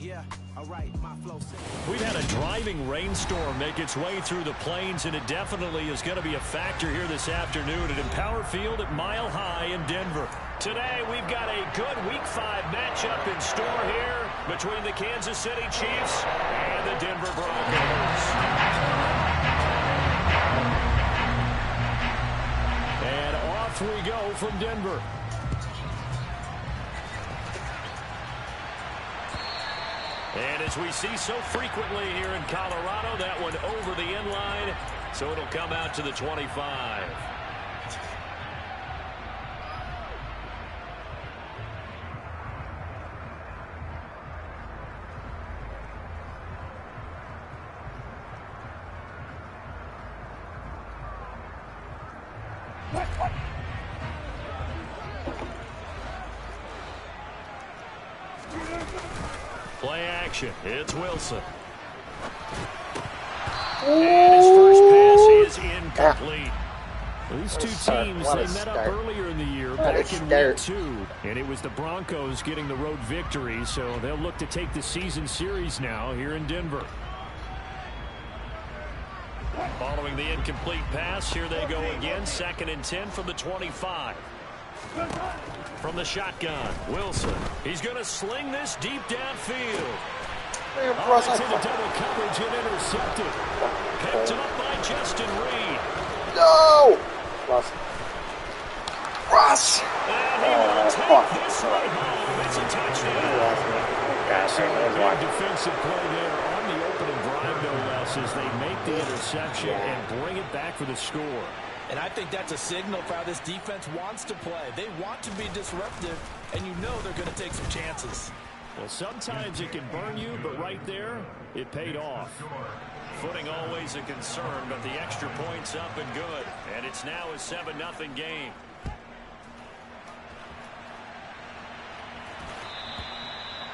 We've had a driving rainstorm make its way through the plains, and it definitely is going to be a factor here this afternoon at Empower Field at Mile High in Denver. Today, we've got a good Week 5 matchup in store here between the Kansas City Chiefs and the Denver Broncos. And off we go from Denver. And as we see so frequently here in Colorado, that one over the end line, so it'll come out to the 25. Play action. It's Wilson. And his first pass is incomplete. These two teams, they met up earlier in the year back in Week 2. And it was the Broncos getting the road victory, so they'll look to take the season series now here in Denver. Following the incomplete pass, here they go again. 2nd and 10 from the 25. From the shotgun, Wilson. He's going to sling this deep downfield. It's into double coverage and intercepted. Picked up by Justin Reed. No! Russ! And he will take this one home. It's a touchdown. So a big defensive play there on the opening drive, no less, as they make the interception and bring it back for the score. And I think that's a signal for how this defense wants to play. They want to be disruptive, and you know they're going to take some chances. Well, sometimes it can burn you, but right there, it paid off. Footing always a concern, but the extra point's up and good. And it's now a 7-0 game.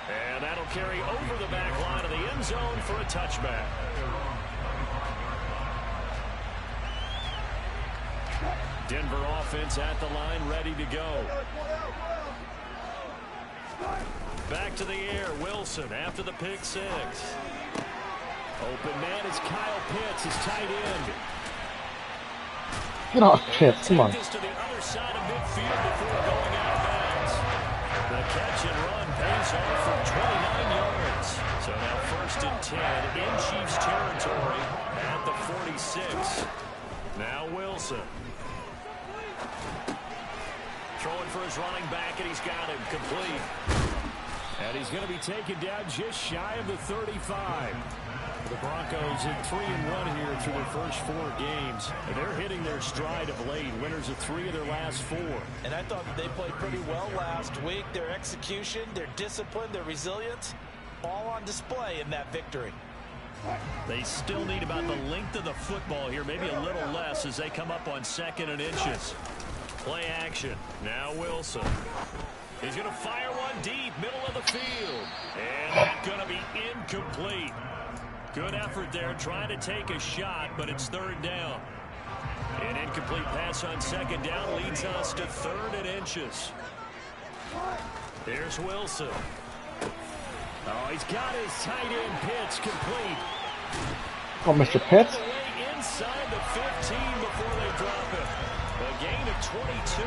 And that'll carry over the back line of the end zone for a touchback. Denver offense at the line, ready to go. Back to the air, Wilson after the pick six. Open man is Kyle Pitts, his tight end. Get off Pitts, come on. Take this to the other side of midfield before going out of bounds. The catch and run pays off for 29 yards. So now 1st and 10 in Chiefs territory at the 46. Now Wilson. Throwing for his running back, and he's got him complete. And he's going to be taken down just shy of the 35. The Broncos in 3-1 here through their first 4 games. And they're hitting their stride of late. Winners of 3 of their last 4. And I thought they played pretty well last week. Their execution, their discipline, their resilience, all on display in that victory. They still need about the length of the football here, maybe a little less as they come up on 2nd and inches. Play action. Now Wilson. He's going to fire one deep, middle of the field. And that's going to be incomplete. Good effort there, trying to take a shot, but it's 3rd down. An incomplete pass on 2nd down leads us to 3rd and inches. Here's Wilson. Oh, he's got his tight end Pitts complete. Oh, Mr. Pitts? Inside the 15 before they drop it. A gain of 22.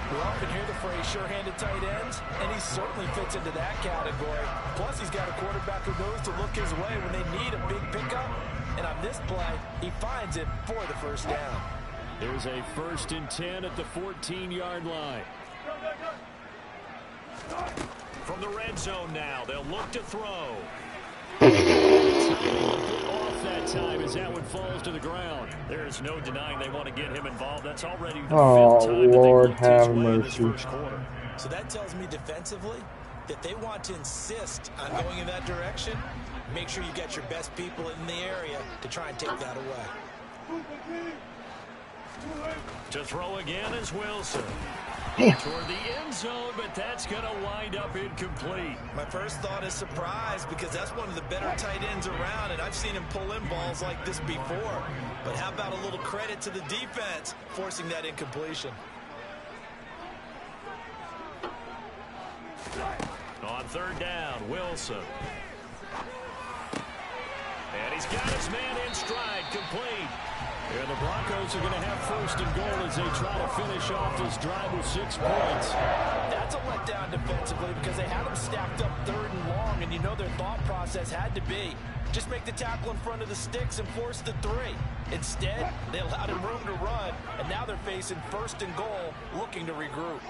We often hear the phrase sure-handed tight ends, and he certainly fits into that category. Plus, he's got a quarterback who knows to look his way when they need a big pickup. And on this play, he finds it for the 1st down. There's a 1st and 10 at the 14-yard line. From the red zone now, they'll look to throw. Off that time as that one falls to the ground. There is no denying they want to get him involved. That's already the 5th time Lord that they've looked have his way in this mercy. first quarter. So that tells me defensively that they want to insist on going in that direction. Make sure you get your best people in the area to try and take that away. To throw again is Wilson. Damn. Toward the end zone, but that's going to wind up incomplete. My first thought is surprise, because that's one of the better tight ends around, and I've seen him pull in balls like this before. But how about a little credit to the defense forcing that incompletion? On Third down, Wilson. And he's got his man in stride, complete. And the Broncos are going to have first and goal as they try to finish off this drive with 6 points. That's a letdown defensively because they had them stacked up third and long, and you know their thought process had to be just make the tackle in front of the sticks and force the 3. Instead, they allowed him room to run, and now they're facing first and goal, looking to regroup.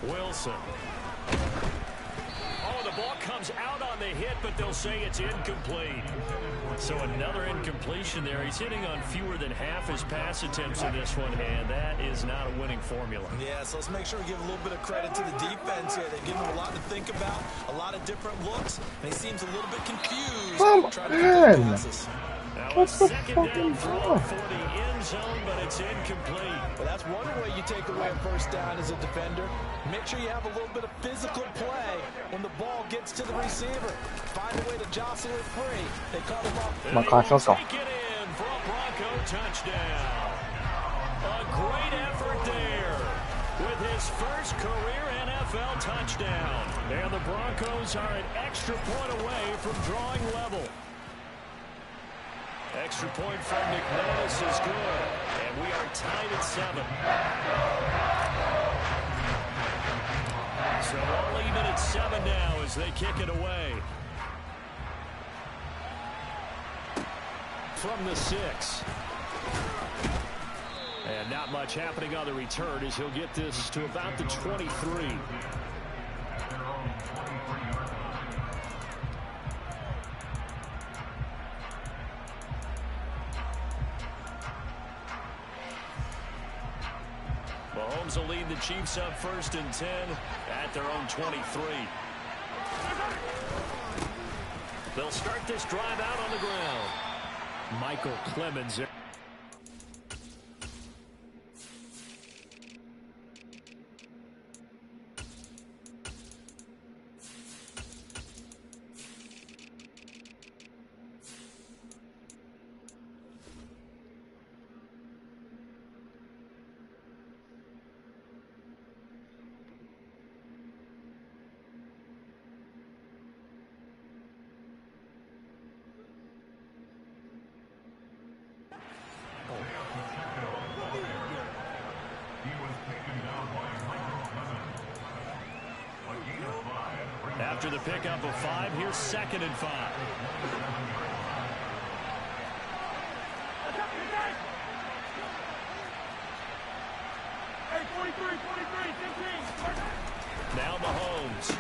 Wilson. Oh, the ball comes out on the hit, but they'll say it's incomplete. So another incompletion there. He's hitting on fewer than half his pass attempts in this one, and that is not a winning formula. Yeah, so let's make sure we give a little bit of credit to the defense here. They give him a lot to think about, a lot of different looks, and he seems a little bit confused. Come on! Now What the second fucking down throw for the end zone, but it's incomplete. Well, that's one way you take away a first down as a defender. Make sure you have a little bit of physical play when the ball gets to the receiver. Find a way to jostle it free. They cut him off. Come on, Clark, let's go. Take it in for a Bronco touchdown. A great effort there with his first career NFL touchdown. And the Broncos are an extra point away from drawing level. Extra point from McManus is good, and we are tied at 7. So all even at 7 now as they kick it away. From the 6. And not much happening on the return as he'll get this to about the 23. Mahomes will lead the Chiefs up first and 10 at their own 23. They'll start this drive out on the ground. Michael Clemens. After the pickup of 5, here's 2nd and 5. Now Mahomes.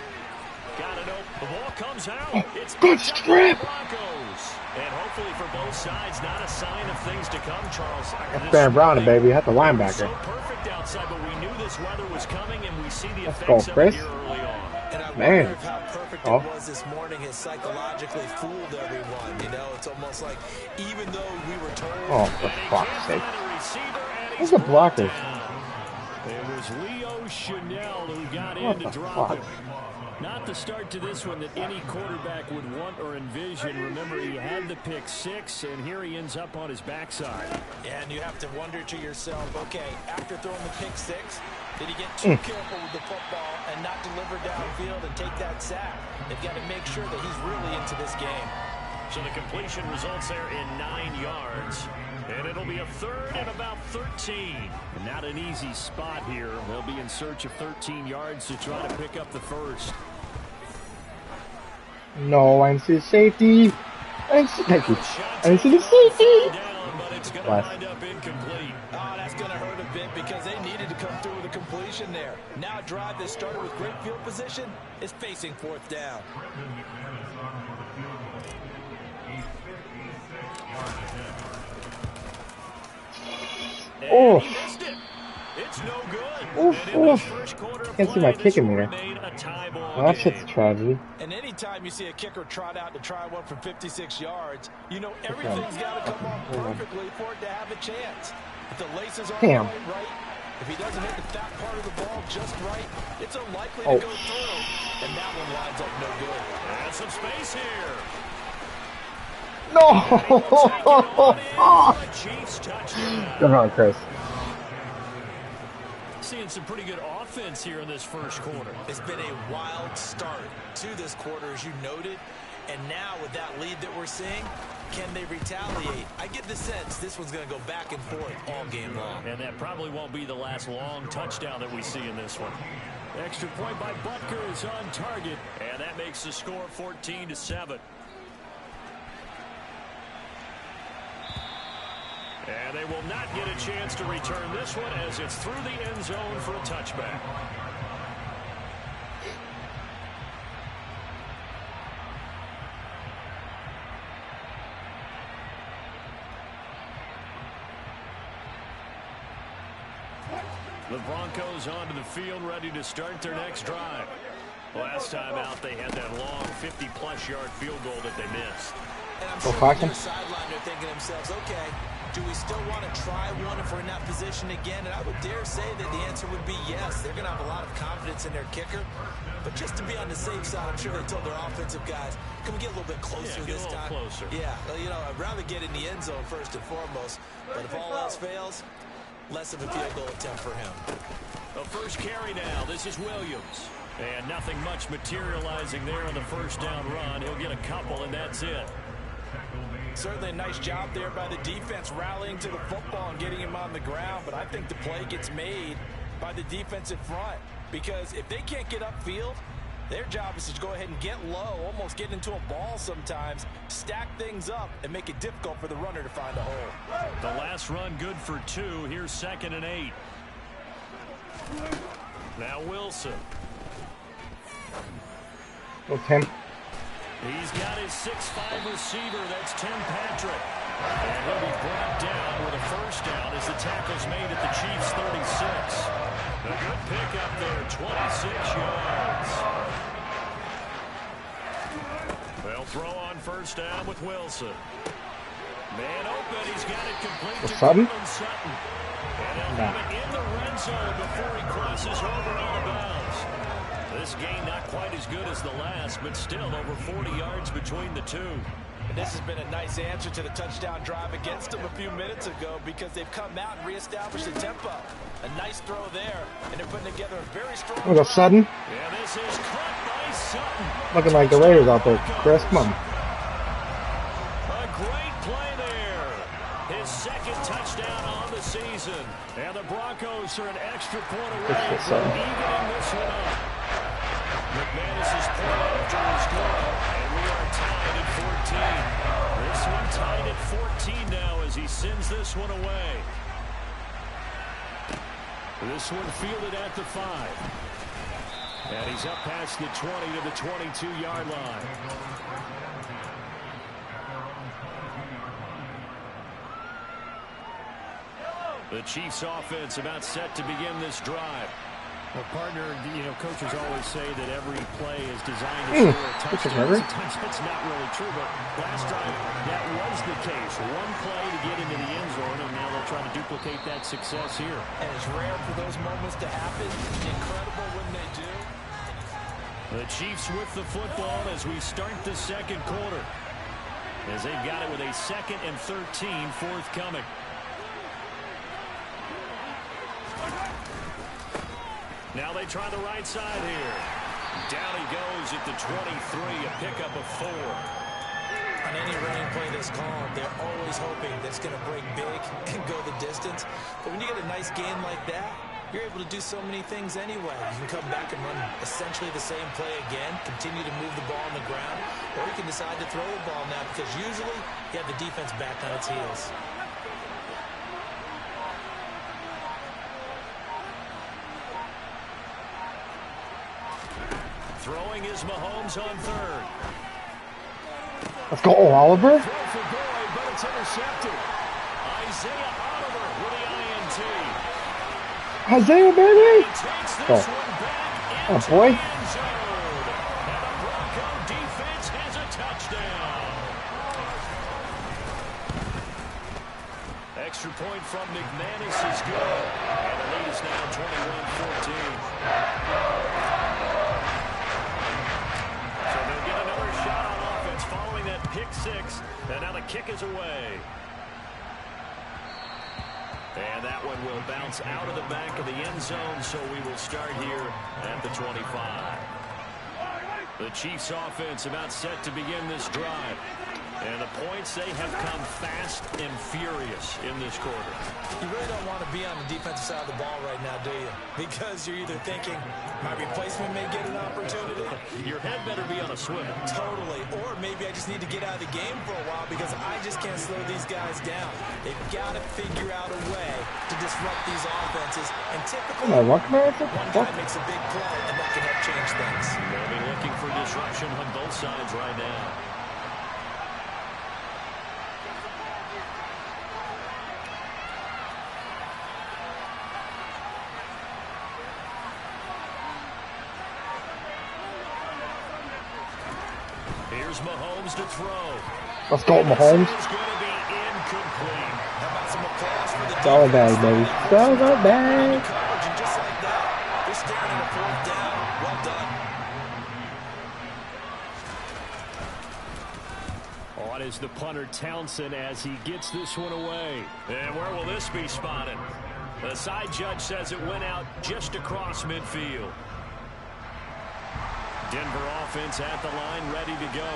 Got it open. The ball comes out. It's good strip. Broncos. And hopefully for both sides, not a sign of things to come, Charles. That's Baron Brown, baby. That's the linebacker. So perfect outside, but we knew this weather was coming, and we see the Let's go, effects of it Chris. here early on. And I Man. wonder if how perfect it was this morning has psychologically fooled everyone. You know, it's almost like even though we were told. Oh, for fuck's sake. Who's the blocker? It was Leo Chanel who got What in to the drop fuck? him. Not the start to this one that any quarterback would want or envision. Remember, he had the pick 6, and here he ends up on his backside. And you have to wonder to yourself, okay, after throwing the pick 6, did he get too careful with the football and not deliver downfield and take that sack? They've got to make sure that he's really into this game. So the completion results there in 9 yards. And it'll be a 3rd and about 13. Not an easy spot here. They'll be in search of 13 yards to try to pick up the first. No, I didn't see the safety. I didn't see, thank you. I didn't see the safety. Down, but it's going to wind up incomplete. Oh, that's going to hurt a bit because they needed to come through with a completion there. Now a drive that started with great field position is facing 4th down. Oh. He missed it. It's no good. Oof, oof. Can't see my kick in there. Oh, that shit's a tragedy. And anytime you see a kicker trot out to try one from 56 yards, you know everything's got to come off perfectly for it to have a chance. If the laces aren't right, if he doesn't hit the fat part of the ball just right, it's unlikely to go through. And that one lines up no good. And some space here. No! Good run, Chris. seeing some pretty good offense here in this first quarter. It's been a wild start to this quarter, as you noted. And now with that lead that we're seeing, can they retaliate? I get the sense this one's going to go back and forth all game long. And that probably won't be the last long touchdown that we see in this one. Extra point by Butker is on target. And that makes the score 14-7. And they will not get a chance to return this one as it's through the end zone for a touchback. The Broncos onto the field, ready to start their next drive. Last time out, they had that long 50-plus yard field goal that they missed. And I'm sure on their sideline, they're thinking to themselves, okay, do we still want to try one if we're in that position again? And I would dare say that the answer would be yes. They're going to have a lot of confidence in their kicker. But just to be on the safe side, I'm sure they told their offensive guys, can we get a little bit closer this time? Closer. Yeah, you know, I'd rather get in the end zone first and foremost. But if all else fails, less of a field goal attempt for him. The first carry now. This is Williams. And nothing much materializing there on the first down run. He'll get a couple, and that's it. Certainly a nice job there by the defense rallying to the football and getting him on the ground. But I think the play gets made by the defensive front. Because if they can't get upfield, their job is to go ahead and get low, almost get into a ball sometimes, stack things up, and make it difficult for the runner to find a hole. The last run good for 2. Here's 2nd and 8. Now Wilson. Okay. He's got his 6'5" receiver. That's Tim Patrick. And he'll be brought down with a first down as the tackle's made at the Chiefs' 36. A good pickup there, 26 yards. They'll throw on first down with Wilson. Man open, he's got it complete to Sutton. Sutton. And he'll have it in the red zone before he crosses over out of bounds. This game not quite as good as the last, but still over 40 yards between the two. And this has been a nice answer to the touchdown drive against them a few minutes ago because they've come out and reestablished the tempo. A nice throw there, and they're putting together a very strong Look at Sutton. Yeah, this is caught by Sutton. Looking like the Raiders out there. Chris, come on. A great play there. His second touchdown on the season. And the Broncos are an extra point away from evening this one up. McManus's point after his goal, and we are tied at 14. This one tied at 14 now as he sends this one away. This one fielded at the 5. And he's up past the 20 to the 22-yard line. The Chiefs offense about set to begin this drive. Well, partner, you know, coaches always say that every play is designed to score a touchdown. Sometimes that's not really true, but last drive, that was the case. One play to get into the end zone, and now they'll try to duplicate that success here. And it's rare for those moments to happen. Incredible when they do. The Chiefs with the football as we start the second quarter. As they've got it with a 2nd and 13 forthcoming. Now they try the right side here. Down he goes at the 23, a pickup of 4. On any running play that's called, they're always hoping that it's going to break big and go the distance. But when you get a nice game like that, you're able to do so many things anyway. You can come back and run essentially the same play again, continue to move the ball on the ground, or you can decide to throw the ball now because usually you have the defense back on its heels. Throwing is Mahomes on 3rd. Let's go, Oliver. Throw for Boyd, but it's intercepted. Isaiah Oliver with the INT. Isaiah, baby. He takes this one back into boy. the end zone. And the Bronco defense has a touchdown. Extra point from McManus is good. And the lead is now 21-14. Pick 6, and now the kick is away. And that one will bounce out of the back of the end zone, so we will start here at the 25. The Chiefs offense about set to begin this drive. And the points, they have come fast and furious in this quarter. You really don't want to be on the defensive side of the ball right now, do you? Because you're either thinking, my replacement may get an opportunity. Your head better be on a swivel. Totally. Or maybe I just need to get out of the game for a while because I just can't slow these guys down. They've got to figure out a way to disrupt these offenses. And typically, one guy makes a big play, and that can help change things. They'll be looking for disruption on both sides right now. Here's Mahomes to throw. Let's go, Mahomes. It's going to be incomplete. How about some applause for the It's all bad, baby. It's all bad. coverage, and just like that, they're staring at a fourth down. Well done. On is the punter Townsend as he gets this one away. And where will this be spotted? The side judge says it went out just across midfield. Denver offense at the line, ready to go.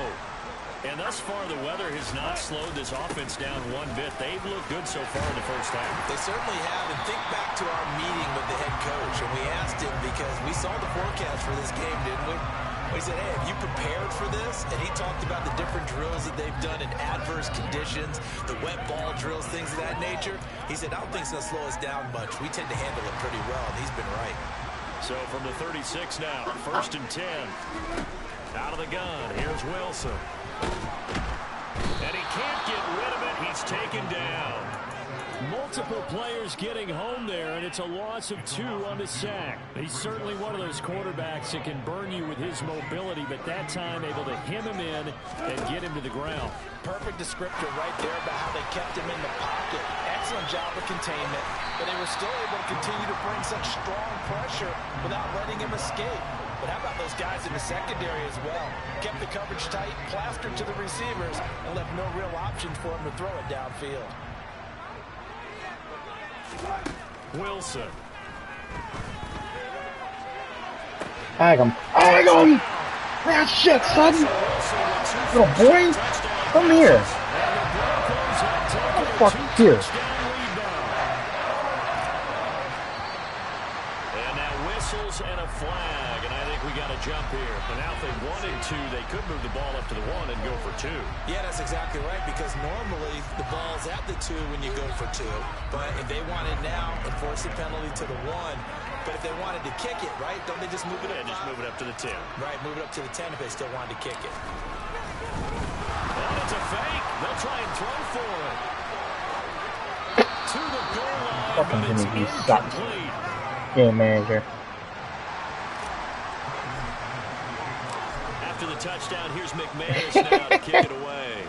And thus far, the weather has not slowed this offense down one bit. They've looked good so far in the first half. They certainly have. And think back to our meeting with the head coach. And we asked him because we saw the forecast for this game, didn't we? We said, hey, have you prepared for this? And he talked about the different drills that they've done in adverse conditions, the wet ball drills, things of that nature. He said, I don't think it's going to slow us down much. We tend to handle it pretty well, and he's been right. So from the 36 now, 1st and 10. Out of the gun, here's Wilson. And he can't get rid of it. He's taken down. Multiple players getting home there, and it's a loss of 2 on the sack. He's certainly one of those quarterbacks that can burn you with his mobility, but that time able to hem him in and get him to the ground. Perfect descriptor right there about how they kept him in the pocket. Excellent job of containment, but they were still able to continue to bring such strong pressure without letting him escape. But how about those guys in the secondary as well? Kept the coverage tight, plastered to the receivers, and left no real options for him to throw it downfield. Wilson. Tag him. Tag him! Ah, shit, son! Little boy! Come here! What the fuck here? And now whistles and a flag, and I think we got a jump here. And now if they wanted to, they could move the ball up to the 1 and go for 2. Yeah, that's exactly right, because normally the ball's at the 2 when you go for 2. But if they want it now, enforce the penalty to the 1. But if they wanted to kick it, right, don't they just move it up? Yeah, just move it up to the 10. Right, move it up to the 10 if they still wanted to kick it. And it's a fake. They'll try and throw for it. To the goal line, Fucking but it's Jimmy, he sucks. incomplete. Game manager. After the touchdown, here's McManus now to kick it away.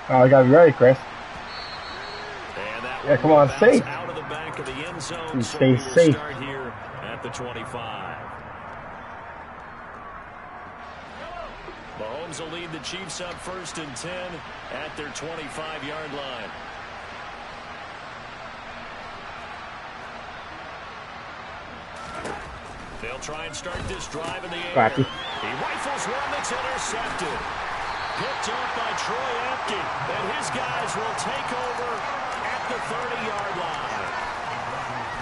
Oh, I gotta be ready, Chris. And that Yeah, come on, safe. out of the back of the end zone. You So stay we will safe. start here at the 25. Mahomes will lead the Chiefs up 1st and 10 at their 25-yard line. They'll try and start this drive in the air. Crappy. He rifles one that's intercepted. Picked up by Troy Apke. And his guys will take over at the 30-yard line.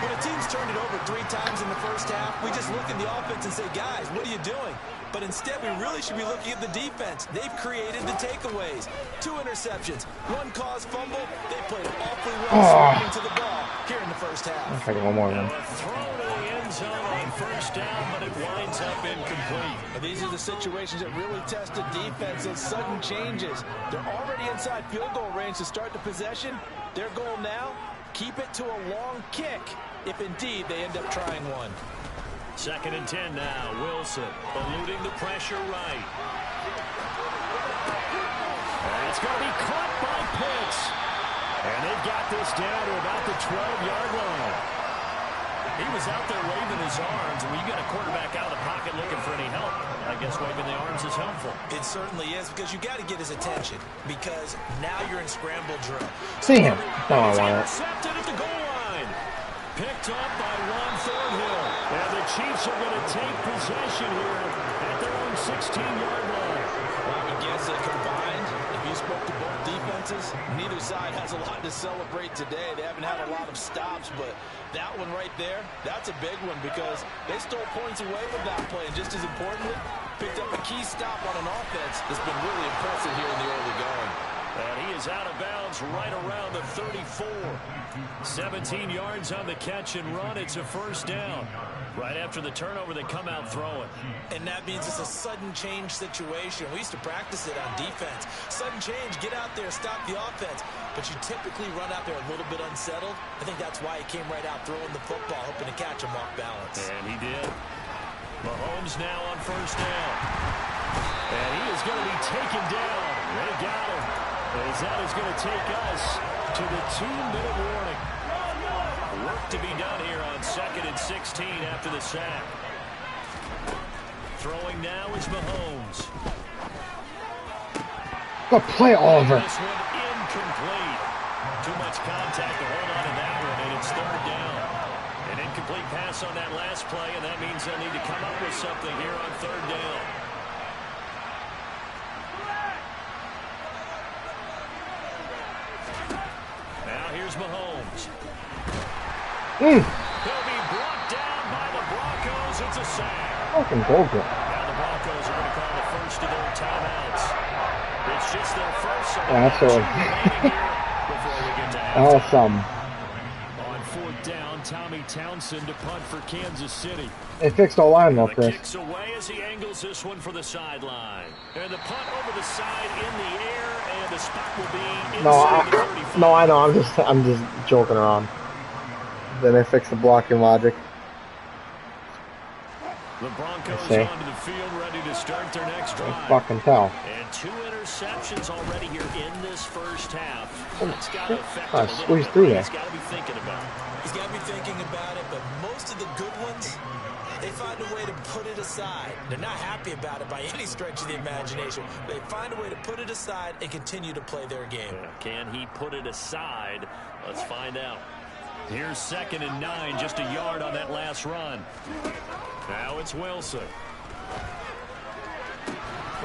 When a team's turned it over 3 times in the first half, we just look at the offense and say, guys, what are you doing? But instead, we really should be looking at the defense. They've created the takeaways. 2 interceptions, 1 caused fumble. They played awfully well surrounding to the ball here in the first half. I'll try to get one more Now then. a throw to the end zone on 1st down, but it winds up incomplete. These are the situations that really test a defense, those sudden changes. They're already inside field goal range to start the possession. Their goal now, keep it to a long kick, if indeed they end up trying one. 2nd and 10 now. Wilson eluding the pressure right. And it's going to be caught by Pitts. And they've got this down to about the 12-yard line. He was out there waving his arms, and when you got a quarterback out of the pocket looking for any help, I guess waving the arms is helpful. It certainly is, because you got to get his attention, because now you're in scramble drill. See him. No, I He's want it. intercepted at the goal line. Picked up by Ron Thornhill. And the Chiefs are going to take possession here at their own 16-yard line. Well, I would guess that combined, if you spoke to both defenses, neither side has a lot to celebrate today. They haven't had a lot of stops, but that one right there, that's a big one, because they stole points away with that play. And just as importantly, picked up a key stop on an offense that's been really impressive here in the early going. And he is out of bounds right around the 34. 17 yards on the catch and run. It's a first down. Right after the turnover, they come out throwing. And that means it's a sudden change situation. We used to practice it on defense. Sudden change, get out there, stop the offense. But you typically run out there a little bit unsettled. I think that's why he came right out throwing the football, hoping to catch him off balance. And he did. Mahomes now on first down. And he is going to be taken down. They got him. As that is going to take us to the 2-minute warning. Work to be done here on 2nd and 16 after the sack. Throwing now is Mahomes. Go play Oliver. This one incomplete. Too much contact to hold on to that one, and it's third down. An incomplete pass on that last play, and that means they'll need to come up with something here on third down. Now here's Mahomes. He'll be brought down by the Broncos. It's a sack. Fucking bullshit. Now the Broncos are going to call the first of their timeouts. It's just their first. So Absolutely. before we get to Awesome. on fourth down, Tommy Townsend to punt for Kansas City. They fixed the line though, The Chris. kicks away as he angles this one for the sideline. And the punt over the side in the air, and the spot will be inside the 35. No, I know. I'm just joking around. Then they fixed the blocking logic. The Broncos Okay. onto the field, ready to start their next I drive. fucking tell. And 2 interceptions already here in this first half. Oh, That's got to shit. affect I him a little squeezed bit. through there. He's got to be thinking about it. He's got to be thinking about it, but most of the good ones, they find a way to put it aside. They're not happy about it by any stretch of the imagination. They find a way to put it aside and continue to play their game. Can he put it aside? Let's find out. Here's 2nd and 9, just a yard on that last run. Now it's Wilson.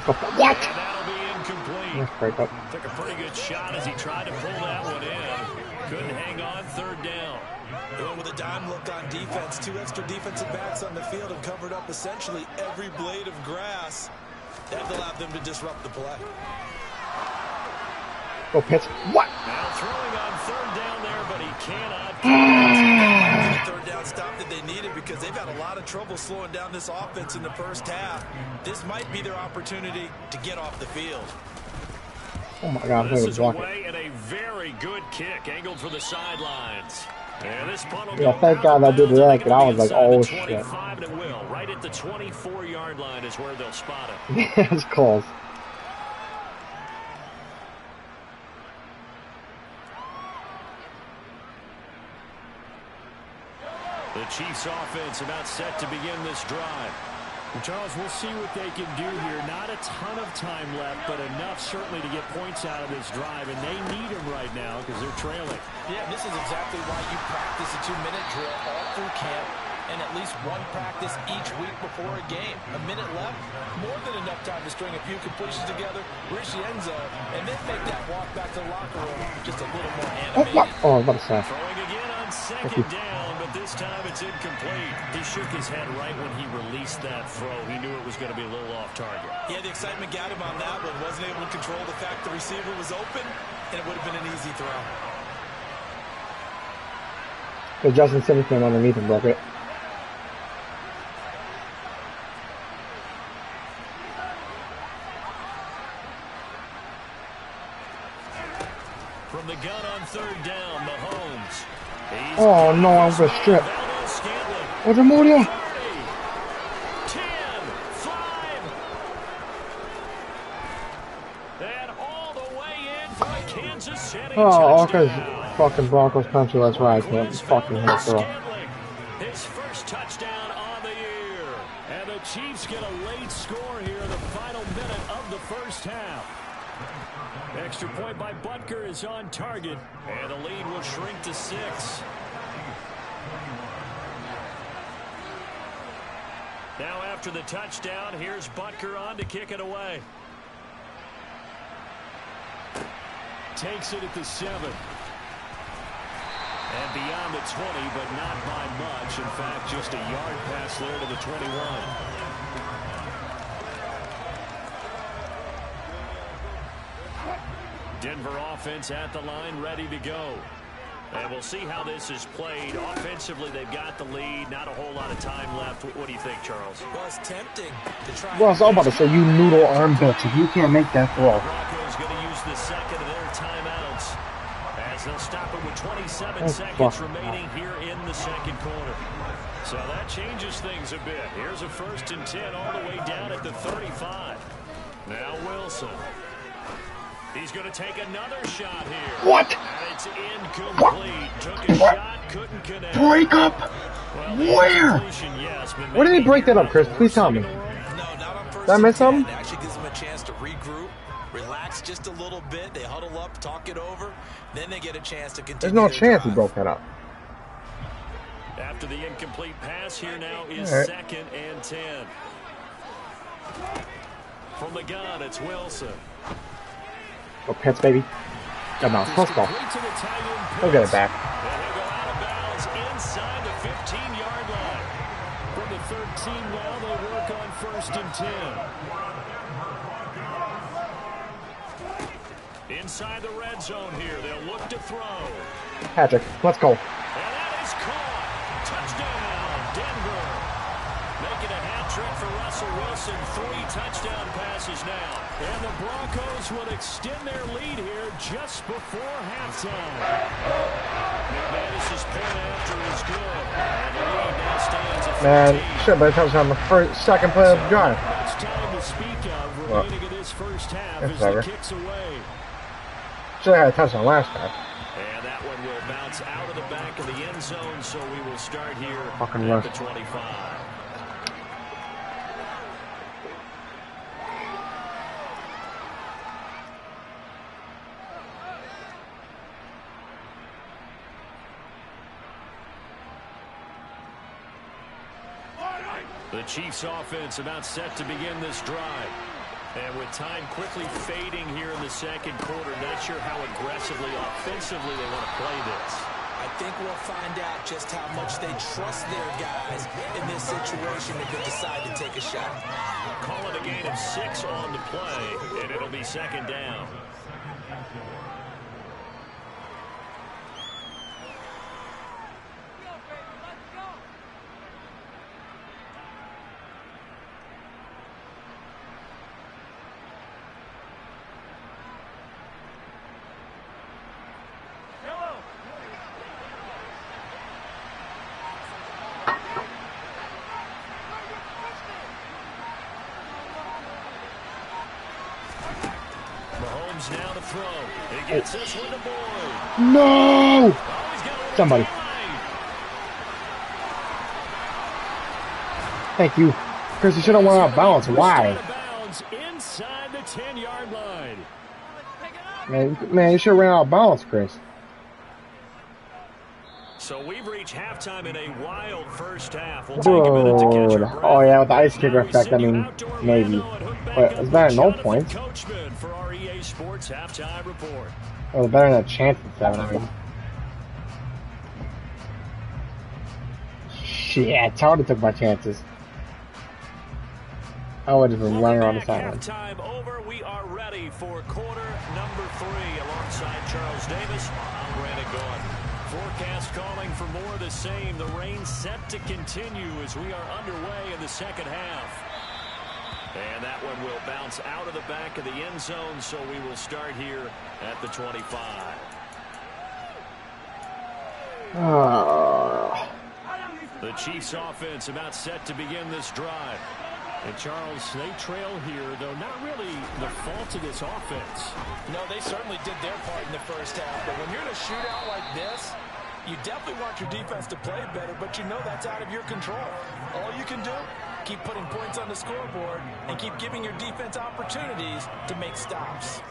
What? And that'll be incomplete. Let's break up. Took a pretty good shot as he tried to pull that one in. Couldn't hang on, third down. Going with a dime look on defense. 2 extra defensive backs on the field and covered up essentially every blade of grass. That allowed them to disrupt the play. Go Pitts. What? Now throwing on third down there, but he cannot. The third down stop that they needed, because they've had a lot of trouble slowing down this offense in the first half. This might be their opportunity to get off the field. Oh my God! I'm This gonna is block it. away and a very good kick, angled for the sidelines. And this punt will Yeah, go thank out God of I did bounds, that, and 'cause I was like, inside the oh, shit. 25, and it will. Right at the 24-yard line is where they'll spot it. It's close. The Chiefs offense about set to begin this drive. Well, Charles, we'll see what they can do here. Not a ton of time left, but enough certainly to get points out of this drive, and they need them right now because they're trailing. Yeah, this is exactly why you practice a 2-minute drill all through camp, and at least one practice each week before a game. A minute left, more than enough time to string a few completions together, reach the end zone, and then make that walk back to the locker room just a little more animated. Oh, I was about to say. Throwing again on second down, but this time it's incomplete. He shook his head right when he released that throw. He knew it was going to be a little off target. Yeah, the excitement got him on that one. Wasn't able to control the fact the receiver was open, and it would have been an easy throw. So Justin Simmons went underneath and broke it. From the gun on third down, Mahomes. Oh no, I'm gonna strip. What's the mood? 10, 5. And all the way in for a Kansas City Oh, touchdown. okay. Fucking Broncos country. That's right. I can't fucking hit throw. His first touchdown on the year. And the Chiefs get a late score here in the final minute of the first half. Extra point by Butker is on target. And the lead will shrink to 6. Now after the touchdown, here's Butker on to kick it away. Takes it at the 7. And beyond the 20, but not by much. In fact, just a yard pass there to the 21. Denver offense at the line, ready to go. And we'll see how this is played. Offensively, they've got the lead. Not a whole lot of time left. What do you think, Charles? Well, it's tempting to try. Well, I was all about to say, you noodle arm bitch. If you can't make that throw. Broncos going to use the second of their timeouts as they'll stop it with 27 seconds remaining here in the second quarter. So that changes things a bit. Here's a 1st and 10 all the way down at the 35. Now Wilson. He's going to take another shot here. What? And it's incomplete. Took a shot, couldn't connect. Break up? Well, Where? yes, but Where did he break that up, Chris? Please tell me. No, not on first. Did I miss something? It actually gives them a chance to regroup, relax just a little bit. They huddle up, talk it over, then they get a chance to continue. There's no their chance he drive. broke that up. After the incomplete pass, here now is All right. 2nd and 10. From the gun, it's Wilson. Go Pets, baby. Come on, let's go. He'll get it back. And he'll go out of bounds inside the 15-yard line. From the 13 now, they work on 1st and 10. Inside the red zone here, they'll look to throw. Patrick, let's go. And that is caught. Touchdown, Denver. Making a hat trick for Russell Wilson. 3 touchdown passes now. And the Broncos will extend their lead here just before halftime. McManus's point after is good. And the lead now stands at 14. Man, shit, by the time on the second play of the drive. Much time to speak of remaining in this first half as whatever. the kicks away. Should have had a touchdown last time. And that one will bounce out of the back of the end zone, so we will start here Fucking at rush. the 25. The Chiefs offense about set to begin this drive. And with time quickly fading here in the second quarter, not sure how aggressively, offensively they want to play this. I think we'll find out just how much they trust their guys in this situation if they decide to take a shot. Call it a gain of 6 on the play, and it'll be 2nd down. Mahomes now to throw. He gets this one to Boyd. No! Oh, he's got a Somebody. line. Thank you. Chris, you should have went out of bounds. Why? Out of bounds inside the 10-yard line. Man, you should have ran out of bounds, Chris. So we've reached halftime in a wild first half. We'll take a minute to catch Dude. our breath. Oh, yeah, with the ice kicker Now we effect, I send you mean, out to maybe. Orlando and hook back But up it's better with than no Jonathan points. Coachman for our EA Sports halftime report. It was better than a chance at 7, I mean. Shit, I would have took my chances. I would have been running around the sideline. Halftime over. We are ready for quarter number 3. Alongside Charles Davis, I'm Brandon Gordon. Forecast calling for more of the same. The rain set to continue as we are underway in the second half. And that one will bounce out of the back of the end zone, so we will start here at the 25. The Chiefs offense about set to begin this drive. And Charles, they trail here, though not really the fault of this offense. No, they certainly did their part in the first half, but when you're in a shootout like this, you definitely want your defense to play better, but you know that's out of your control. All you can do Keep putting points on the scoreboard and keep giving your defense opportunities to make stops.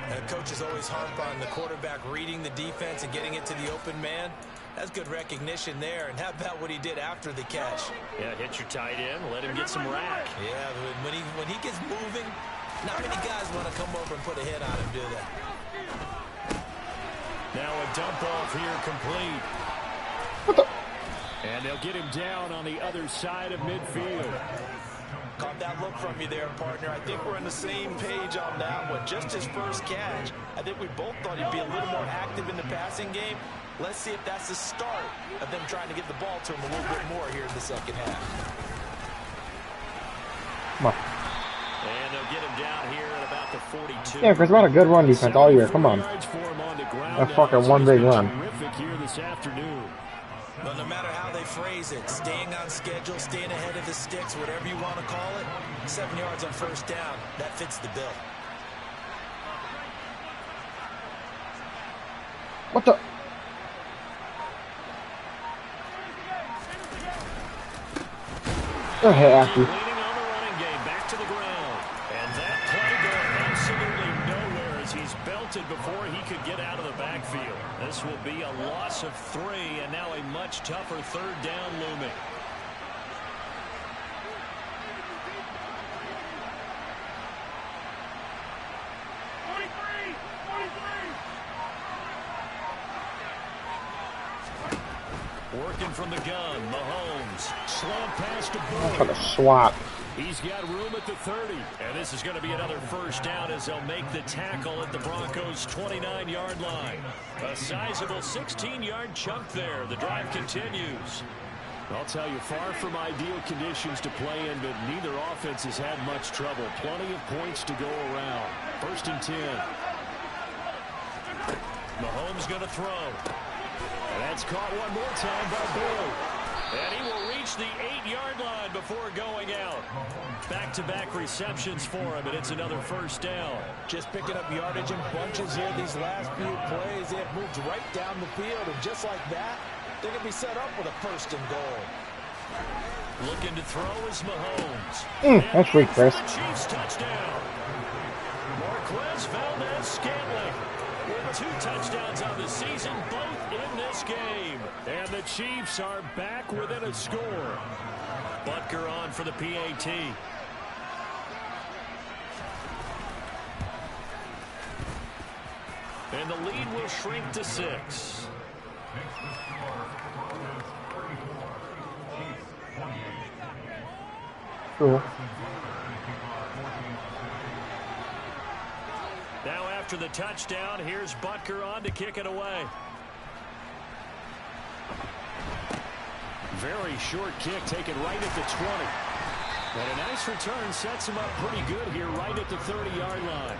And coaches always harp on the quarterback reading the defense and getting it to the open man. That's good recognition there. And how about what he did after the catch? Yeah, hit your tight end, let him get some rack. Yeah, when he gets moving, not many guys want to come over and put a hit on him, do they? Now a dump off here complete. And they'll get him down on the other side of midfield. Caught that look from you there, partner. I think we're on the same page on that one. Just his first catch, I think we both thought he'd be a little more active in the passing game. Let's see if that's the start of them trying to get the ball to him a little bit more here in the second half. Come on. And they'll get him down here at about the 42. Yeah, because we're on a good run defense all year. Come on. That fucking one big run. Here this afternoon. Well, no matter how they phrase it, staying on schedule, staying ahead of the sticks, whatever you want to call it, 7 yards on first down, that fits the bill. What the? Go ahead, Ashley. Leaning on the running game, back to the ground. And that play going absolutely nowhere as he's belted before he could get out of the backfield. This will be a loss of 3, and now a much tougher third down looming. Working from the gun, Mahomes. Slant pass to Boyd. Trying to swap. He's got room at the 30. And this is going to be another first down as they'll make the tackle at the Broncos' 29-yard line. A sizable 16-yard chunk there. The drive continues. I'll tell you, far from ideal conditions to play in, but neither offense has had much trouble. Plenty of points to go around. 1st and 10. Mahomes going to throw. And that's caught one more time by Boyd. And he will reach the 8-yard line before going out. Back-to-back receptions for him, and it's another first down. Just picking up yardage in bunches here these last few plays. They have moved right down the field, and just like that, they're going to be set up with a 1st and goal. Looking to throw is Mahomes. That's weak, Chris. Chiefs touchdown. Marquez Valdez-Scantling with 2 touchdowns on the season, both in this game. And the Chiefs are back within a score. Butker on for the PAT. And the lead will shrink to 6. Cool. Now after the touchdown, here's Butker on to kick it away. Very short kick taken right at the 20. And a nice return sets him up pretty good here right at the 30-yard line.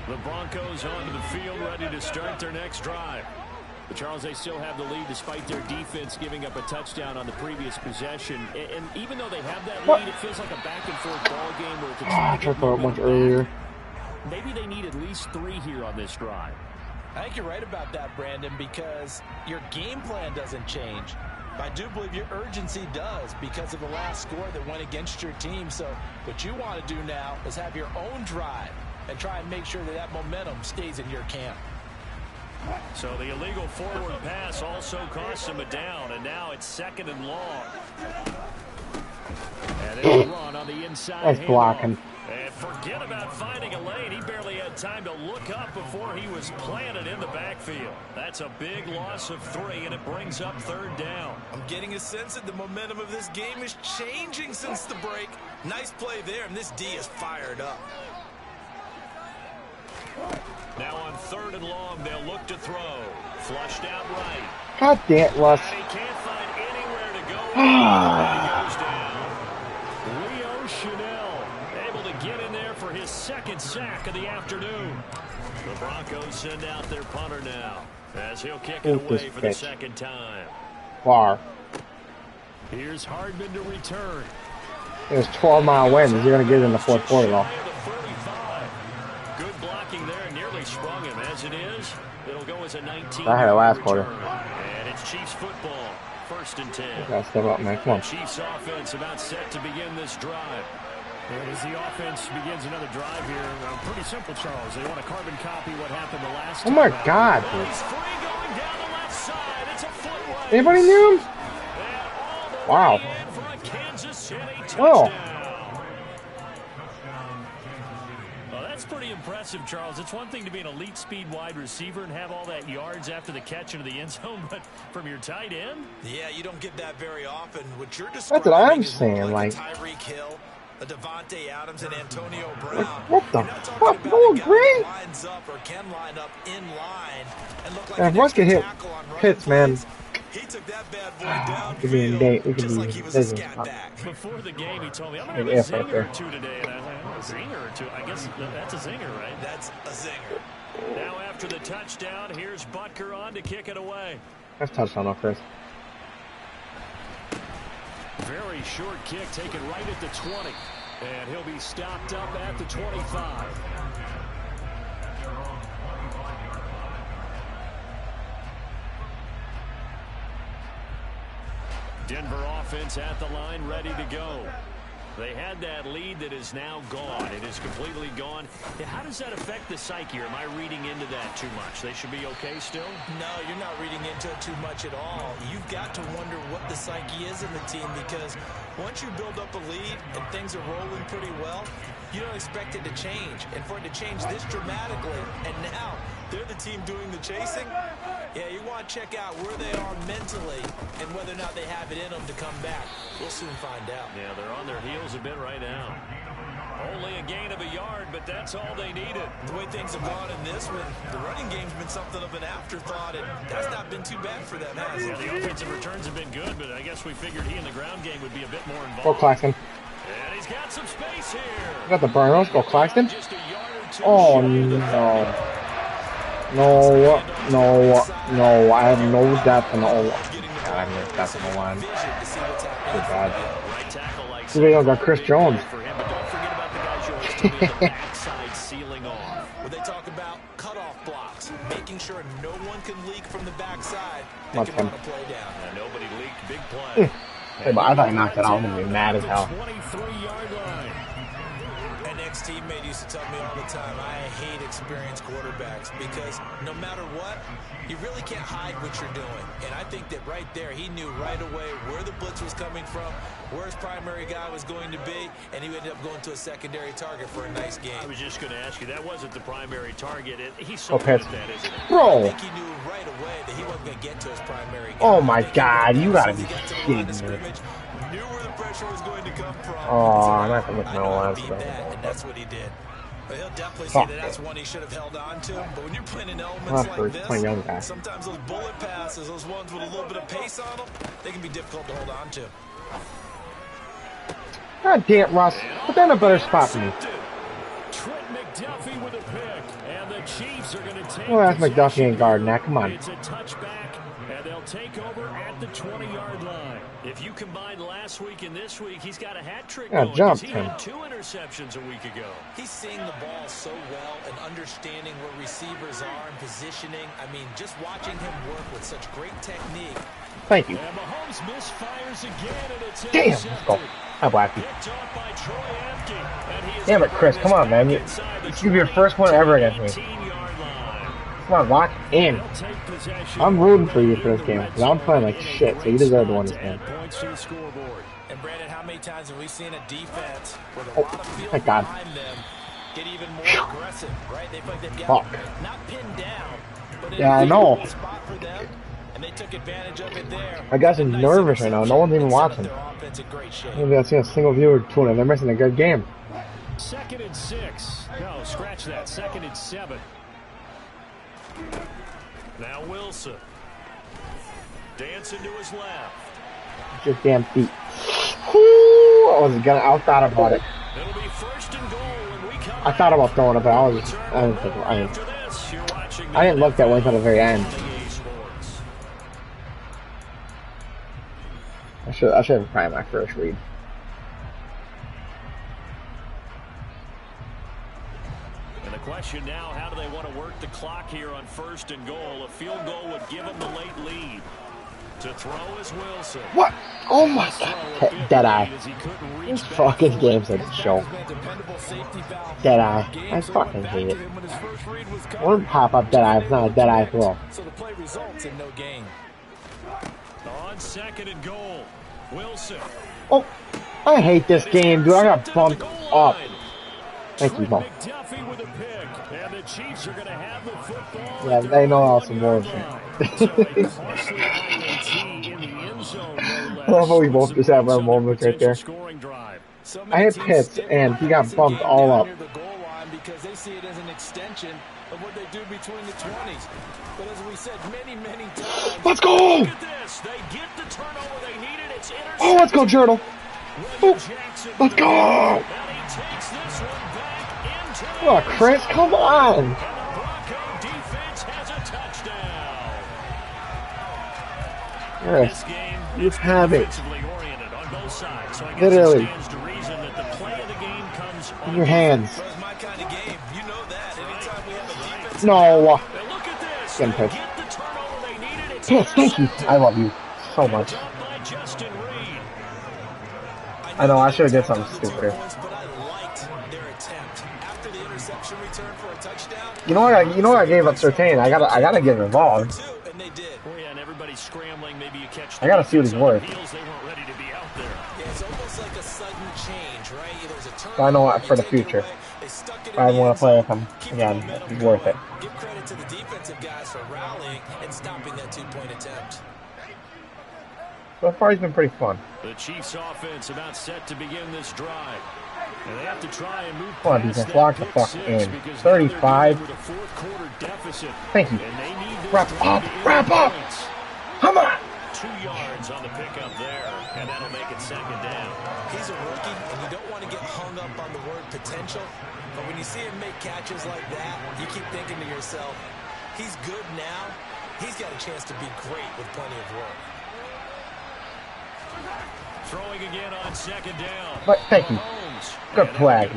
The Broncos onto the field ready to start their next drive. But Charles, they still have the lead despite their defense giving up a touchdown on the previous possession. And even though they have that lead, it feels like a back-and-forth ball game where to try to get much earlier. Maybe they need at least 3 here on this drive. I think you're right about that, Brandon, because your game plan doesn't change. I do believe your urgency does because of the last score that went against your team. So what you want to do now is have your own drive and try and make sure that that momentum stays in your camp. So the illegal forward pass also costs him a down, and now it's 2nd and long. And it's run on the inside. That's blocking. And forget about finding a lane. He barely had time to look up before he was planted in the backfield. That's a big loss of 3, and it brings up 3rd down. I'm getting a sense that the momentum of this game is changing since the break. Nice play there, and this D is fired up. Now on 3rd and long, they'll look to throw. Flushed out right. God damn, Russ. And he can't find anywhere to go. And he goes down. Leo Chanel able to get in there for his 2nd sack of the afternoon. The Broncos send out their punter now as he'll kick it away for the 2nd time. Far. Here's Hardman to return. It was 12-mile winds. You're going to get it in the 4th quarter, though. Good blocking there, nearly sprung him as as it is. It'll go as a 19. I had it last quarter. And it's Chiefs football. 1st and 10. Gotta step up, man. Come on. Chiefs offense about set to begin this drive. And as the offense begins another drive here, pretty simple, Charles. They want to carbon copy what happened the last time. Oh my God, dude. He's free going down the left side. It's a foot race. Anybody knew him? Wow. Well, that's pretty impressive, Charles. It's one thing to be an elite speed wide receiver and have all that yards after the catch into the end zone, but from your tight end? Yeah, you don't get that very often. What you're That's what I'm saying. Like, Tyreek Hill, Devontae Adams, and Antonio Brown. What the fuck? No, great. Lines up or can line up in line and look like if Russ could hit hits, man. He took that bad boy down. We could be in date. We could just be like he was a business. scat back. Before the game, he told me, I'm going to Maybe have a right zinger there. or two today. And I was like, a zinger or two. I guess that's a zinger, right? That's a zinger. Now after the touchdown, here's Butker on to kick it away. That's touchdown off Chris. Very short kick taken right at the 20. And he'll be stopped up at the 25. Denver offense at the line, ready to go. They had that lead that is now gone. It is completely gone. How does that affect the psyche? Or am I reading into that too much? They should be okay still? No, you're not reading into it too much at all. You've got to wonder what the psyche is in the team, because once you build up a lead and things are rolling pretty well, you don't expect it to change. And for it to change this dramatically, and now they're the team doing the chasing, yeah, you want to check out where they are mentally and whether or not they have it in them to come back. We'll soon find out. Yeah, they're on their heels a bit right now. Only a gain of a yard, but that's all they needed. The way things have gone in this one, the running game's been something of an afterthought, and that's not been too bad for them, has it? Yeah, the offensive returns have been good, but I guess we figured he in the ground game would be a bit more involved. Go Claxton. And he's got some space here. You got the burnos. Go Claxton. Just a yard or two Oh, short of the no. No, no, no. I have no depth in the O line. God, I have no depth in the line. Too bad. right tackle like See, they don't got Chris Jones. for him, but don't forget about the guys you always told me at the backside sealing off. When they talk about cutoff blocks, making sure no one can leak from the backside, they Much can fun. run a play down. And nobody leaked. Big play. Hey, but I thought he knocked it out. I'm gonna be mad as hell. 23-yard line. An ex-teammate used to tell me all the time, I hate experienced quarterbacks because no matter what, you really can't hide what you're doing. And I think that right there, he knew right away where the blitz was coming from, where his primary guy was going to be, and he ended up going to a secondary target for a nice game. I was just going to ask you, that wasn't the primary target. He's so Okay. good at that, isn't he? I Bro. think he knew right away that he wasn't going to get to his primary guy. Oh, my I think he God, went you down gotta as he be got to the line kidding of me. scrimmage, knew where the pressure was going to come from. Oh, I'm not gonna look I my know how lines, to beat bro. that, and that's what he did. But he'll definitely see Fuck. that that's one he should have held on to. But when you're playing in Not elements for like his playing young guy. this, sometimes those bullet passes, those ones with a little bit of pace on them, they can be difficult to hold on to. God damn, Russ. Put that in a better spot for me. Trent McDuffie with a pick. And the Chiefs are going to take Well, that's possession McDuffie and guard now. Come on. It's a touchback, and they'll take over at the 20-yard line. If you combine last week and this week, he's got a hat trick Yeah, going. 'cause jumped he him. had 2 interceptions a week ago. He's seeing the ball so well and understanding where receivers are and positioning. I mean, just watching him work with such great technique. Thank you. And Mahomes misfires again, and it's Damn, let's go. intercepted. Hi, Blackie. Picked off by Troy Apke. And he is Damn it, Chris. Come on, man. It's gonna be your first one ever against me. 18-yard line. Come on, lock in. They'll take possession. I'm rooting for you for this game because I'm playing like shit, so you deserve to win this game. Points to the scoreboard. And Brandon, how many times have we seen a defense with a Oh, lot of field thank God. behind them get even more aggressive, right? They feel like they've Fuck. got not pinned down, but in Yeah, I a know. favorable spot for them, and they took advantage of it there. I guess I'm A nice nervous right now. No one's even interception watching. and set up their offense in great shape. Maybe I've seen a single viewer tune in. They're missing a good game. 2nd and 6. No, scratch that. 2nd and 7. Now Wilson. Dancing to his left. Just damn feet. Whoo! I thought about it. It'll be 1st and goal when we come I thought about throwing it, but I After this, you're watching I didn't look that way until the very end. Sports. I should have probably my first read. And the question now, how do they want to work the clock here on 1st and goal? A field goal would give them the late lead. To throw is Wilson. What? Oh my god. Deadeye. This fucking game's a joke. Deadeye. I fucking hate it. I wouldn't pop up Deadeye if it's not a Deadeye throw. So the play results in no gain. On 2nd and goal, Wilson. Oh, I hate this game, dude. I got bumped up. Thank you, Bo. Yeah, they know how some more. I love how we both just have our moments right there. I hit Pitts, and he got bumped all up. Because they see it as an extension of what they do between the 20s. But as we said many times, let's go! Look at this. They get the turnover they needed. It's oh, let's go, Journal. Oh, let's go! Oh, Chris, come on! Yes, you have it. Literally. In your hands. No. Getting pissed. Yes, thank you. I love you so much. I know, I should have did something stupider. You know what I gave up Sertain. I gotta get involved. I gotta see what he's worth. So I know what for the future. If I want to play with him again, he's worth it. Give credit to the defensive guys for rallying and stopping that two-point attempt. So far, he's been pretty fun. The Chiefs' offense about set to begin this drive. And they have to try and move come on, defense, lock the fuck in. 35. Thank you. Wrap up. Come on. 2 yards on the pickup there, and that'll make it 2nd down. He's a rookie, and you don't want to get hung up on the word potential. But when you see him make catches like that, you keep thinking to yourself, he's good now. He's got a chance to be great with plenty of work. Throwing again on 2nd down. But thank you. Good flag.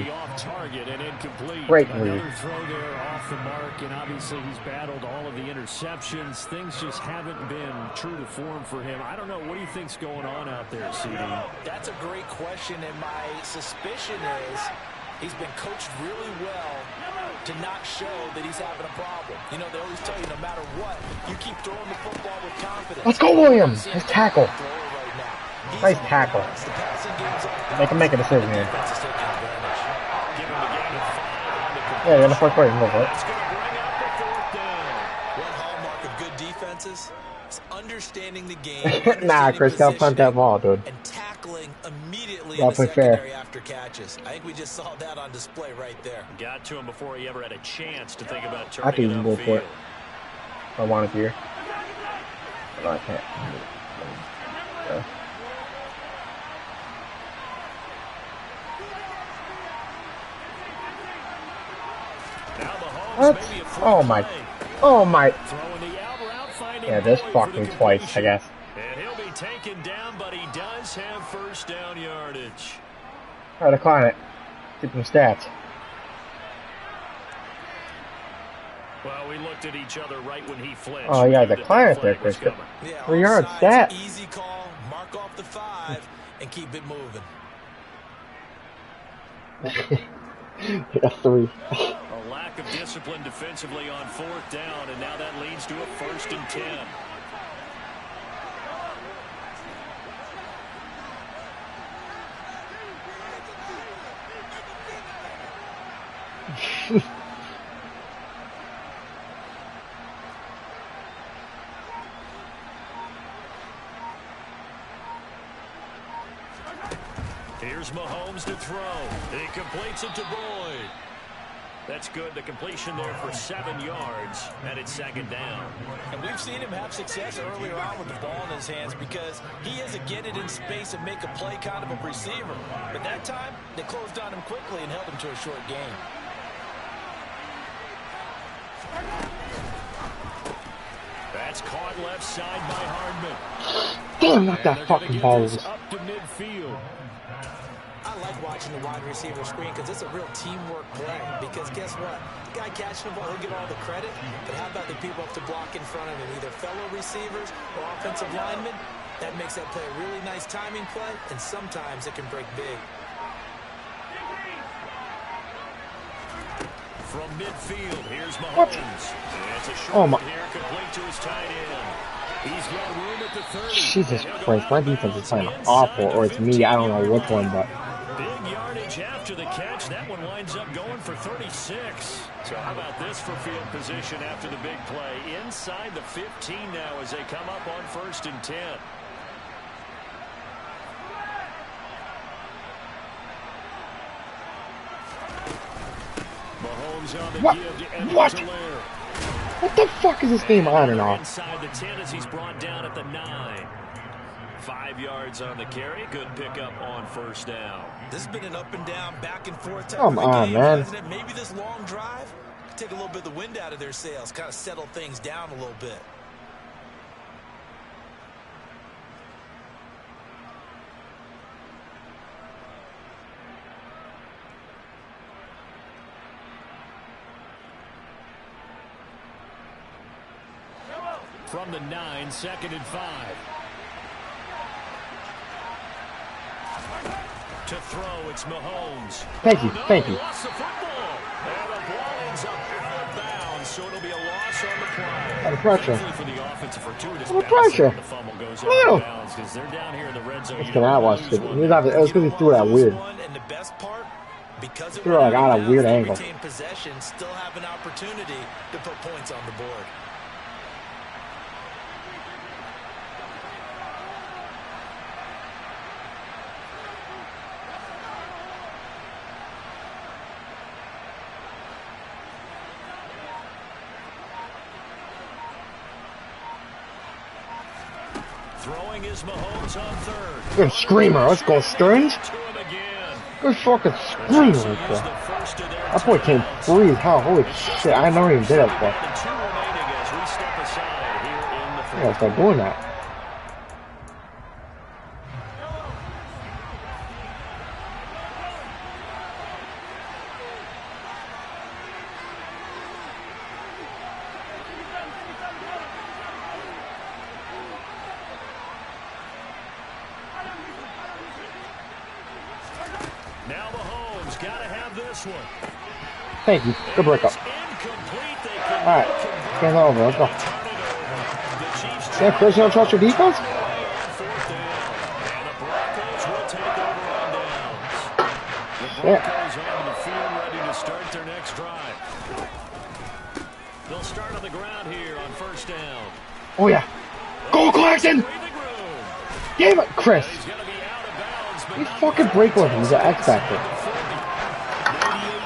Great read. Another throw there off the mark, and obviously he's battled all of the interceptions. Things just haven't been true to form for him. I don't know. What do you think's going on out there, CD? That's a great question, and my suspicion is he's been coached really well to not show that he's having a problem. You know, they always tell you no matter what, you keep throwing the football with confidence. Let's go, Williams. Nice tackle. Nice tackle. They can make a decision here. Yeah, they're in the 4th quarter. Go for it. One hallmark of good defenses is understanding the game. Nah, Chris, gotta punt that ball, dude. And tackling immediately in the secondary after catches. I think we just saw that on display right there. Got to him before he ever had a chance to think about I think turning you it can go for it. upfield. I want it here. No, I can't. Yeah. What? Oh my. Yeah, this fucked me twice, I guess. And he'll be taken down, but he does have 1st down yardage. Try to decline it. Get some stats. Well, we looked at each other right when he flinched. Oh yeah, decline it there, Chris. 3 yards stat. Easy call, mark off the 5, and keep it moving. Yeah, 3. A lack of discipline defensively on 4th down, and now that leads to a 1st and 10. Here's Mahomes to throw. He completes it to Boyd. That's good. The completion there for 7 yards, and it's 2nd down. And we've seen him have success earlier on with the ball in his hands because he has to get it in space and make a play kind of a receiver. But that time, they closed on him quickly and held him to a short gain. That's caught left side by Hardman. Damn, not that fucking ball. Up to midfield. I like watching the wide receiver screen because it's a real teamwork play. Because guess what? guy catching the ball, he'll get all the credit. But how about the people up to block in front of him, either fellow receivers or offensive linemen? That makes that play a really nice timing play, and sometimes it can break big. From midfield, here's Mahomes. It's a short here, complete to his tight end. He's got room at the 30. Jesus Christ, my defense is playing awful, or it's me, I don't know which one, but... Big yardage after the catch. That one winds up going for 36. So how about this for field position after the big play? Inside the 15 now as they come up on 1st and 10. Mahomes on the give to Edwards. What? What the fuck is this game on and off? Inside the 10 as he's brought down at the 9. 5 yards on the carry. Good pickup on 1st down. This has been an up and down, back and forth type Come of on, game, man. hasn't it? Maybe this long drive could take a little bit of the wind out of their sails, kind of settle things down a little bit. From the 9, 2nd and 5. To throw, it's Mahomes. Thank you, thank you. Lost the football. And the ball ends up out of bounds, so it'll be a loss on the play. Out of pressure. For the offensive fortuitous Out of pressure. the fumble goes Oh. out of bounds because they're down here in the red zone. That's because I watched it. It was because he threw that weird. And the best part, because it Threw it like out of a weird angle. retain possession, still have an opportunity to put points on the board. Throwing is Mahomes on 3rd. Good screamer. Let's go, Stearns. To him again. Good fucking screamer right there. That boy came free as hell. Holy shit. I never even did that before. The 2 remaining as we step aside here in the I gotta start doing that. Now Mahomes got to have this one. Thank you. Good breakup. Alright. Game's over. Let's go. Yeah, Chris, you don't trust your defense? Yeah. They'll start on the ground here on 1st down. Oh, yeah. Go, Clarkson! Damn it, Chris. You fucking break with him. He's an X Factor. 98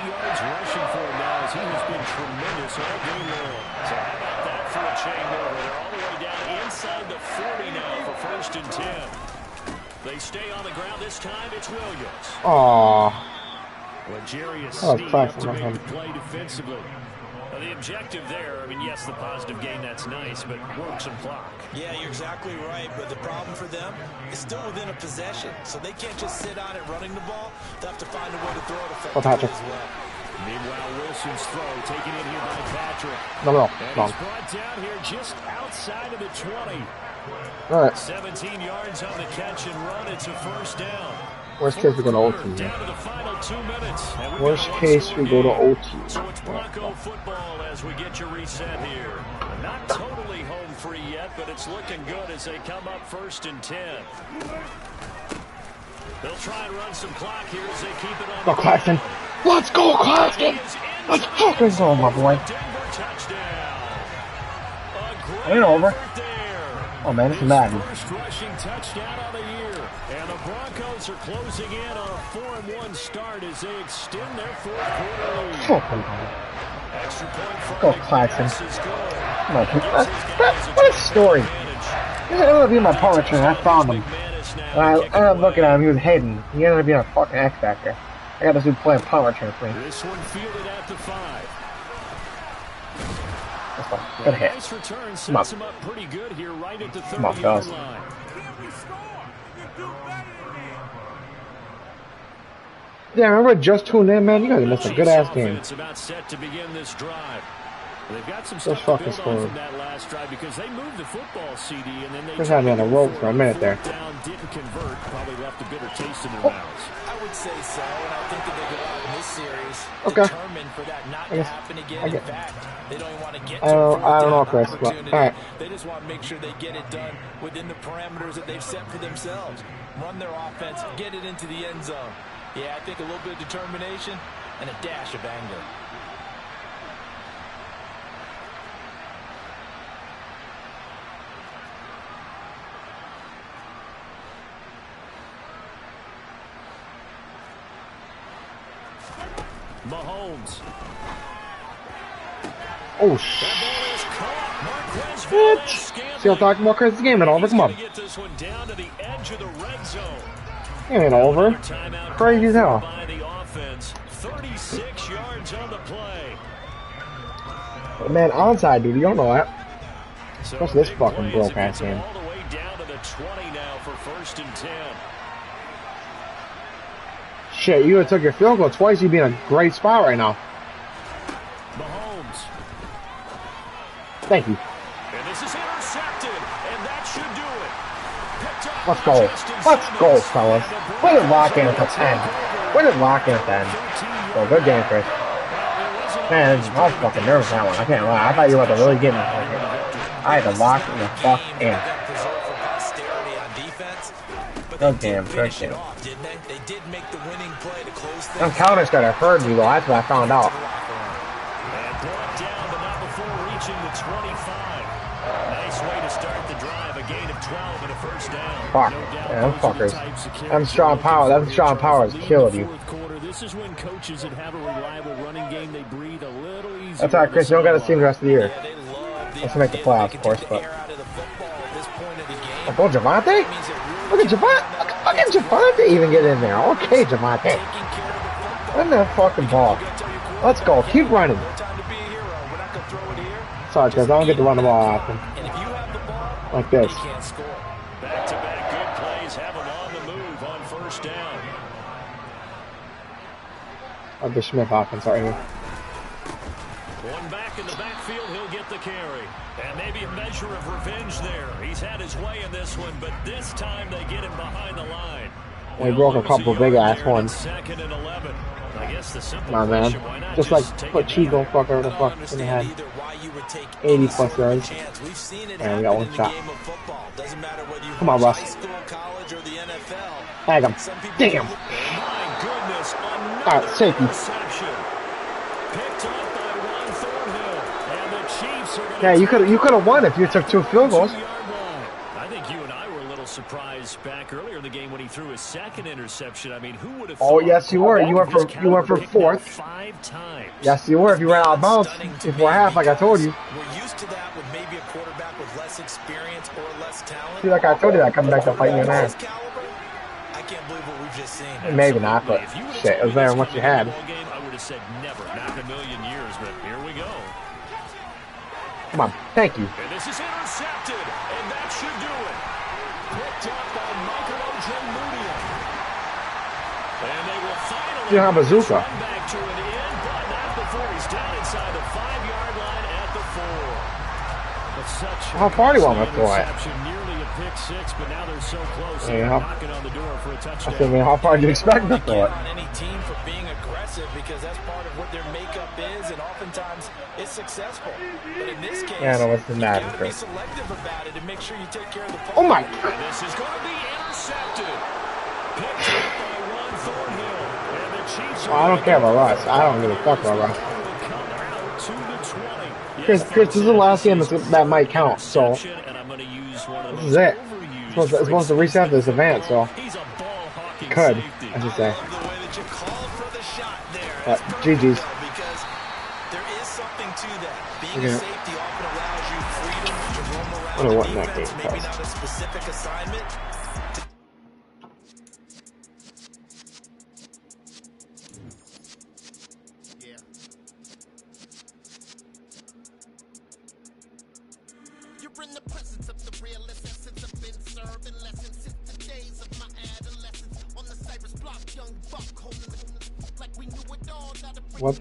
yards rushing for him now as he has been tremendous all game long. So how about that for a chain over? They're all the way down inside the 40 now for 1st and 10. They stay on the ground. This time it's Williams. Aww. Well, Jerry is Oh, sneaking class up to on make him. the play defensively. Now, the objective there, I mean, yes, the positive gain, that's nice, but work some clock. Yeah, you're exactly right, but the problem for them is still within a possession, so they can't just sit on it running the ball. They'll have to find a way to throw it effectively Patrick. as well. Meanwhile, Wilson's throw taken in here by Patrick. No. And Wrong. he's brought down here just outside of the 20. Alright. 17 yards on the catch and run. It's a 1st down. Worst case, we go to OT. Down to the final 2 minutes. And we've Worst got case, we go to game. OT. So it's Bronco football as we get your reset here. Not totally home free yet, but it's looking good as they come up 1st and 10. They'll try and run some clock here as they keep it on. Go, Claxton. Let's go, Claxton. Let's fucking go, my boy. Denver touchdown. A Ain't over. great effort there. Oh, man, it's Madden. First rushing touchdown of the year. And the Broncos are closing in on a 4-1 start as they extend their 4th quarter lead. Fucking Extra point for go, Mike Claxton. Davis is good. Come on, what a story. He ended up being my punt returner. I found him. And I ended up looking at him. He was hidden. He ended up being a fucking X Factor. I got this dude playing punt return for me. This one fielded at the 5. Let's go. Good hit. Nice return Come on. sets him up pretty good here right at the Come on, 30-yard fellas. line. Yeah, remember just tuned in, man? You guys missed a good ass game. About set to begin this drive. They've got some Just stuff fucking to build on scored. from that last drive because they moved the football, CD, and then they Just had me on the rope for a minute there. down, didn't convert, probably left a bitter taste in their mouths. I would say so, and I think that they go out in this series determined for that not to happen again. In fact, they don't even want to get to I don't know, Chris, but all right. They just want to make sure they get it done within the parameters that they've set for themselves. Run their offense, get it into the end zone. Yeah, I think a little bit of determination and a dash of anger. Mahomes. Oh, shit. See what I'm talking about, Chris? This game ain't over. Come on. Game ain't over. Crazy as hell. 36 yards on the play. But man, onside, dude. You don't know that. What's this fucking broke ass game? All the way down to the 20 now for 1st and 10. Shit, you would took your field goal twice. You'd be in a great spot right now. Mahomes. Thank you. And this is intercepted, and that should do it. Let's go. Let's go, fellas. Put it lock in at the 10. Put it lock in at the end. So good game, Chris. Man, I was fucking nervous that one. I can't lie. I thought you were about to really get me. I had to lock in the fuck in. Good damn, good game. Them counters that hurt me, though. That's what I found out. And brought down, but not before reaching the 25. Nice way to start the drive. A gain of 12 and a first down. Fuck. Yeah, them fuckers. Them strong power. Them strong powers killed you. This is when coaches that have a reliable running game, they breathe a little easier. That's all right, Chris. You don't got to see the rest of the year. Let's make the playoffs, of course, but... Oh, Javante? Look at Javante. Look at Javante even get in there. Okay, Javante. Run that fucking ball. Let's go. Keep running. Sorry, Chris. I don't get to run the ball often. Like this. Back-to-back good plays have him on the move on 1st down. Like the Smith offense right here. One back in the backfield, he'll get the carry. And maybe a measure of revenge there. He's had his way in this one, but this time they get him behind the line. We broke a couple big ass ones. 2nd and 11. I guess the simple Nah, man. Just like put Chico fucker the fuck in the head. 80 plus yards. And we got one shot. Come on, Russ. Tag him. Damn. Alright, safety. Yeah, you could have won if you took 2 field goals. I think you and I were a little surprised back earlier in the game when he threw his 2nd interception. I mean, who would have? Oh yes, you were. You went for 4th. 5 times. Yes, you were. If you ran out of bounds before half, like I told you. We're used to that with maybe a quarterback with less experience or less talent. See, like I told you, that coming back to fight your man. I can't believe what we've just seen. Maybe not, but shit, it was better than what you had. I would have said never, not in a million years, but here we go. Come on, thank you. And this is intercepted, and that should do it. Picked up by Michael Ojemudia. And they will finally You have a bazooka. run back to an end, but not before he's down inside the 5-yard line at the 4. How far do you want me to throw it? Nearly a pick 6, but now they're so close. Yeah. Knocking on the door for a touchdown. I mean, how far do you expect to throw it? On any team for being aggressive because that's part of what their makeup is, and oftentimes it's successful. But in this case, Yeah, no, it's the you Madden, gotta be Chris. selective about it and make sure you take care of the Oh my! And this is going to be intercepted. Picked up by Ron Thornhill. And the Chiefs Oh, I don't care about Russ. I don't give a fuck about Russ. Chris, this is the last game that might count, so this is it. It's supposed to reset this event, so it could, I should say. But GG's. because there is something to that. Being Yeah. a safety often allows you freedom to roam around I don't know what the that defense, game maybe costs. not a specific assignment. You're in the presence of the real essence. I've been serving lessons since the days of my adolescence. On the Cypress block, young buck holding the What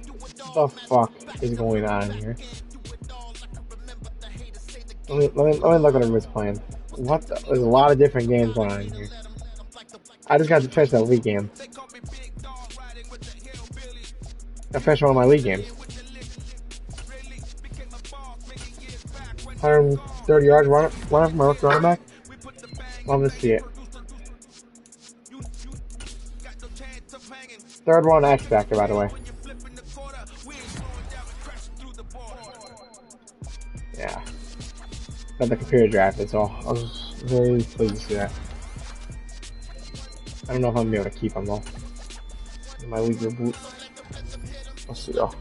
the fuck is going on here? Let me look at who's playing. What the, there's a lot of different games going on here. I just got to finish that league game. I finished one of my league games. 130 yards running from my running back. Love to see it. Third one X Factor, by the way. Yeah. Got the computer drafted, so I was very pleased to see that. I don't know if I'm gonna be able to keep him though. In my league reboot. Let's see though.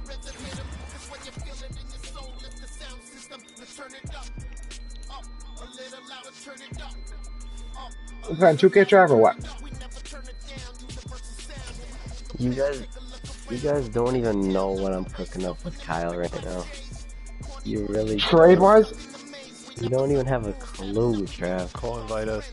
We're playing 2K drive or what? You guys don't even know what I'm cooking up with Kyle right now. You really Trade wise? You don't even have a clue, Trav. Cole invite us.